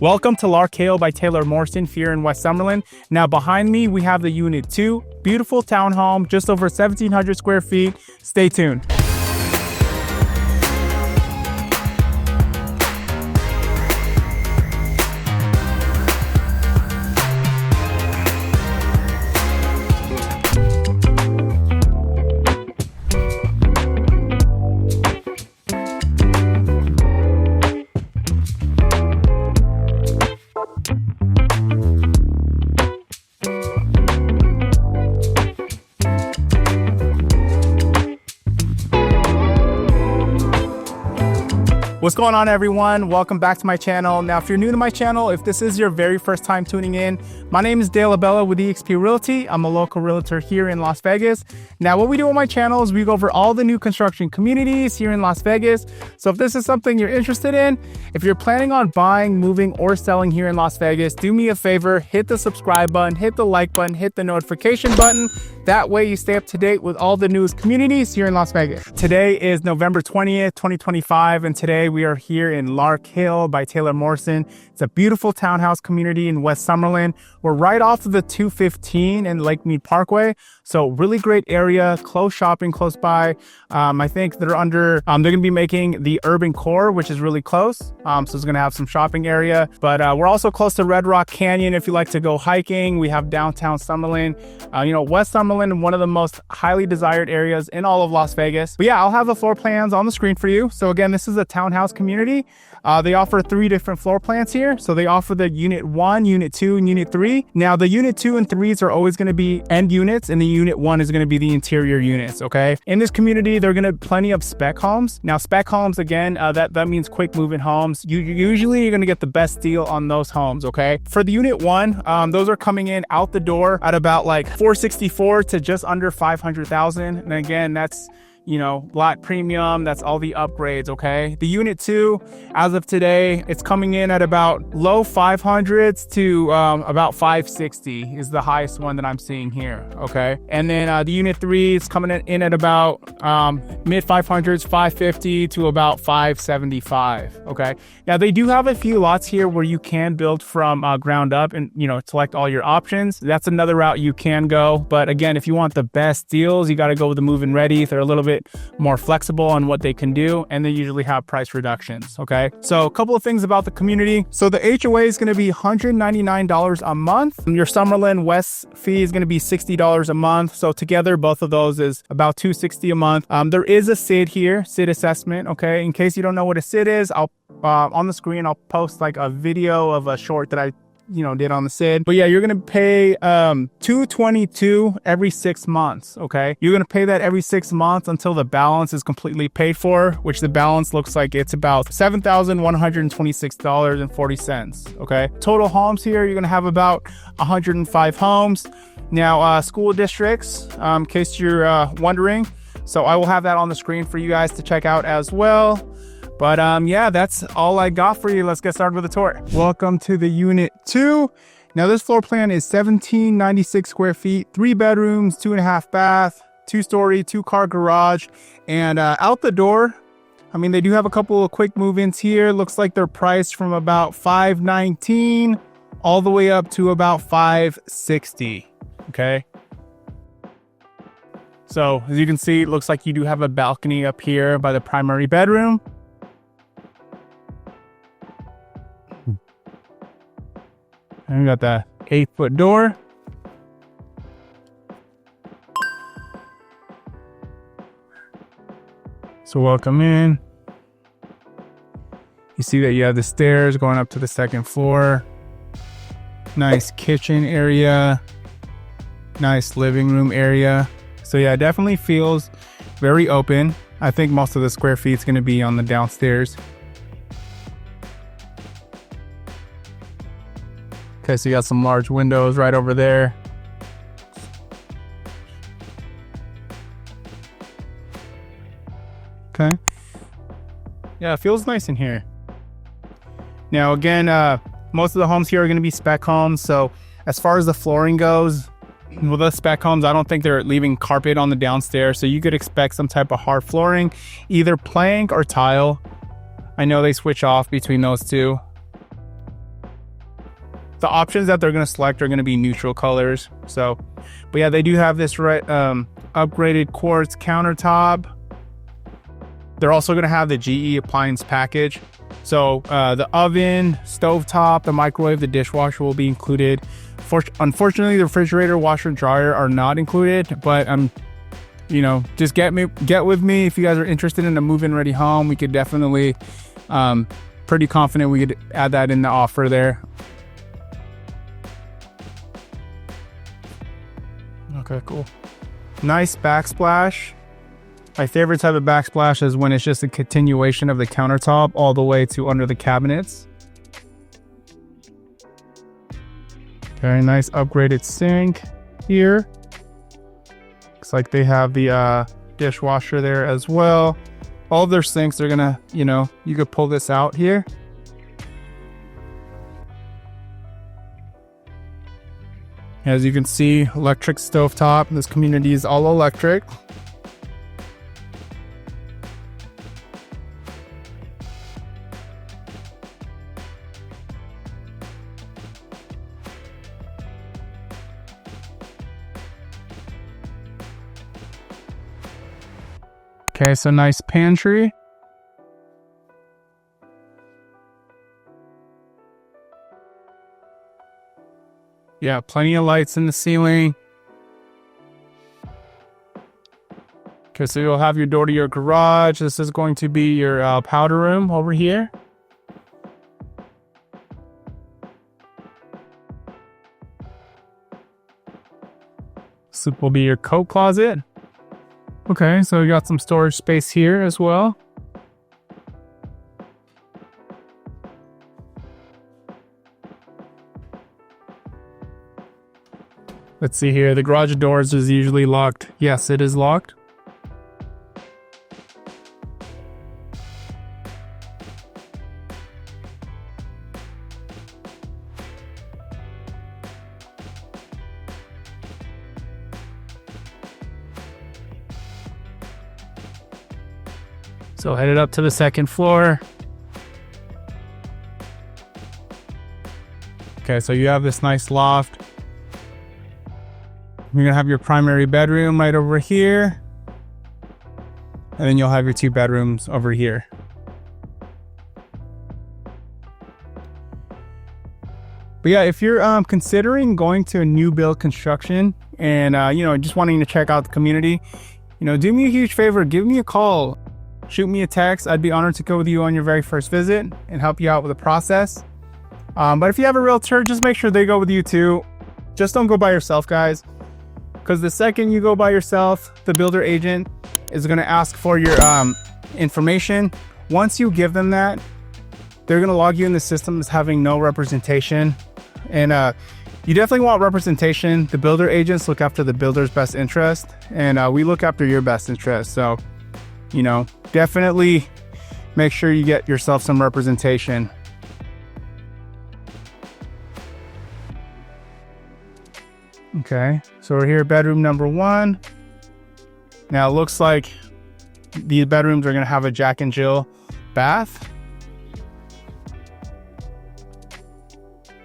Welcome to Lark Hill by Taylor Morrison here in West Summerlin. Now behind me, we have the Unit 2, beautiful townhome, just over 1,700 square feet. Stay tuned. What's going on, everyone? Welcome back to my channel. Now, if you're new to my channel, if this is your very first time tuning in, my name is Dale Abella with Sqft Realty. I'm a local realtor here in Las Vegas. Now, what we do on my channel is we go over all the new construction communities here in Las Vegas. So if this is something you're interested in, if you're planning on buying, moving, or selling here in Las Vegas, do me a favor, hit the subscribe button, hit the like button, hit the notification button. That way you stay up to date with all the newest communities here in Las Vegas. Today is November 20th, 2025, and today we are here in Lark Hill by Taylor Morrison. It's a beautiful townhouse community in West Summerlin. We're right off of the 215 and Lake Mead Parkway. So really great area, close shopping close by. I think they're gonna be making the urban core, which is really close. So it's gonna have some shopping area, but we're also close to Red Rock Canyon if you like to go hiking. We have downtown Summerlin. West Summerlin, one of the most highly desired areas in all of Las Vegas. But yeah, I'll have the floor plans on the screen for you. So again, this is a townhouse community. They offer 3 different floor plans here. So they offer the Unit 1, Unit 2, and Unit 3. Now the Unit 2 and 3s are always going to be end units, and the Unit 1 is going to be the interior units, okay? In this community, they're going to have plenty of spec homes. Now spec homes, again, that means quick moving homes. Usually you're going to get the best deal on those homes, okay? For the Unit 1, those are coming in out the door at about like $464 to just under $500,000. And again, that's lot premium, that's all the upgrades, okay? The Unit 2, as of today, it's coming in at about low 500s to about 560 is the highest one that I'm seeing here, okay? And then the Unit 3 is coming in at about mid 500s, 550 to about 575, okay? Now they do have a few lots here where you can build from ground up and select all your options. That's another route you can go, but again, if you want the best deals, you got to go with the move-in ready. They're a little bit more flexible on what they can do, and they usually have price reductions, okay? So a couple of things about the community. So the HOA is going to be $199 a month. Your Summerlin West fee is going to be $60 a month. So together, both of those is about $260 a month. There is a SID here, SID assessment, okay? In case you don't know what a SID is, I'll on the screen, I'll post like a video of a short that I did on the SID. But yeah, you're gonna pay $222 every 6 months, okay? You're gonna pay that every 6 months until the balance is completely paid for, which the balance looks like it's about $7,126.40, okay? Total homes here, you're gonna have about 105 homes. Now, school districts, in case you're wondering. So I will have that on the screen for you guys to check out as well. But yeah, that's all I got for you. Let's get started with the tour. Welcome to the Unit 2. Now this floor plan is 1,796 square feet, 3 bedrooms, 2.5 bath, 2-story, 2-car garage. And out the door, they do have a couple of quick move-ins here. Looks like they're priced from about $519 all the way up to about $560, okay? So as you can see, it looks like you do have a balcony up here by the primary bedroom. And we got the 8-foot door. So welcome in. You see that you have the stairs going up to the 2nd floor. Nice kitchen area. Nice living room area. So yeah, it definitely feels very open. I think most of the square feet is going to be on the downstairs. Okay, so you got some large windows right over there. Okay. Yeah, it feels nice in here. Now, again, most of the homes here are going to be spec homes. So as far as the flooring goes, with the spec homes, I don't think they're leaving carpet on the downstairs. So you could expect some type of hard flooring, either plank or tile. I know they switch off between those two. the options that they're going to select are going to be neutral colors. So, but yeah, they do have this upgraded quartz countertop. They're also going to have the GE appliance package. So the oven, stovetop, the microwave, the dishwasher will be included. Unfortunately, the refrigerator, washer, and dryer are not included, but you know, just get with me if you guys are interested in a move-in ready home. We could definitely, pretty confident we could add that in the offer there. Okay, cool. Nice backsplash. My favorite type of backsplash is when it's just a continuation of the countertop all the way to under the cabinets. Very nice upgraded sink here. Looks like they have the dishwasher there as well. All of their sinks are gonna, you know, you could pull this out here. As you can see, electric stovetop. This community is all electric. Okay, so nice pantry. Yeah, plenty of lights in the ceiling. Okay, so you'll have your door to your garage. This is going to be your powder room over here. This will be your coat closet. Okay, so you got some storage space here as well. Let's see here. The garage doors is usually locked. Yes, it is locked. So headed up to the second floor. Okay, so you have this nice loft. You're gonna have your primary bedroom right over here. And then you'll have your two bedrooms over here. But yeah, if you're considering going to a new build construction and you know, just wanting to check out the community, you know, do me a huge favor, give me a call. Shoot me a text. I'd be honored to go with you on your very first visit and help you out with the process. But if you have a realtor, just make sure they go with you too. Just don't go by yourself, guys. Because the second you go by yourself, the builder agent is going to ask for your information. Once you give them that, they're going to log you in the system as having no representation. And you definitely want representation. The builder agents look after the builder's best interest, and we look after your best interest. So, you know, definitely make sure you get yourself some representation. Okay, so we're here, bedroom number one. Now it looks like these bedrooms are gonna have a Jack and Jill bath.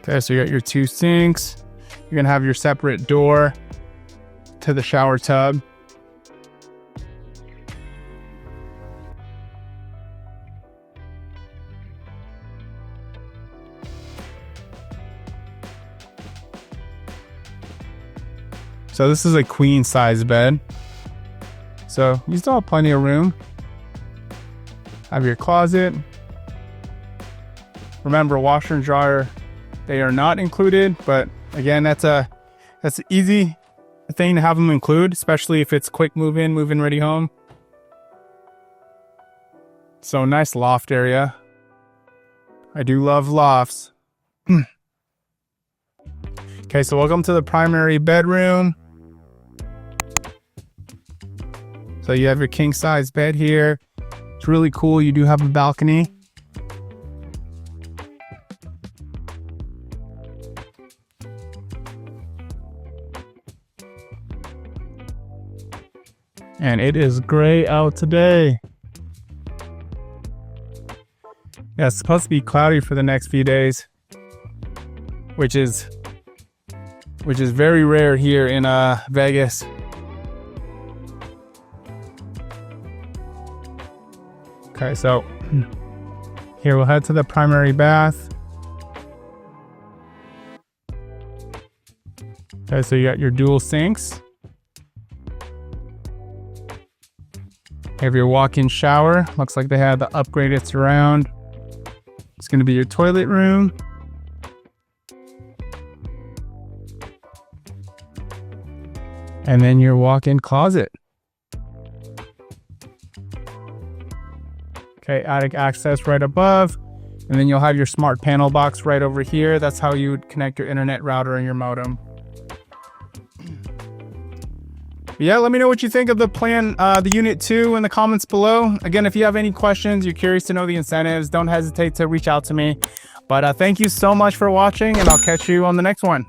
Okay, so you got your two sinks. You're gonna have your separate door to the shower tub. So this is a queen size bed. So you still have plenty of room. Have your closet. Remember, washer and dryer, they are not included, but again, that's an easy thing to have them include, especially if it's quick move-in ready home. So nice loft area. I do love lofts. Okay, so welcome to the primary bedroom. So you have your king size bed here. It's really cool. You do have a balcony. And it is gray out today. Yeah, it's supposed to be cloudy for the next few days. which is very rare here in Vegas. Okay, so here we'll head to the primary bath. Okay, so you got your dual sinks. Have your walk-in shower. Looks like they had the upgraded surround. It's going to be your toilet room. And then your walk-in closet. Okay, attic access right above. And then you'll have your smart panel box right over here. That's how you would connect your internet router and your modem. Yeah, let me know what you think of the plan, the unit 2 in the comments below. Again, if you have any questions, you're curious to know the incentives, don't hesitate to reach out to me. But thank you so much for watching, and I'll catch you on the next one.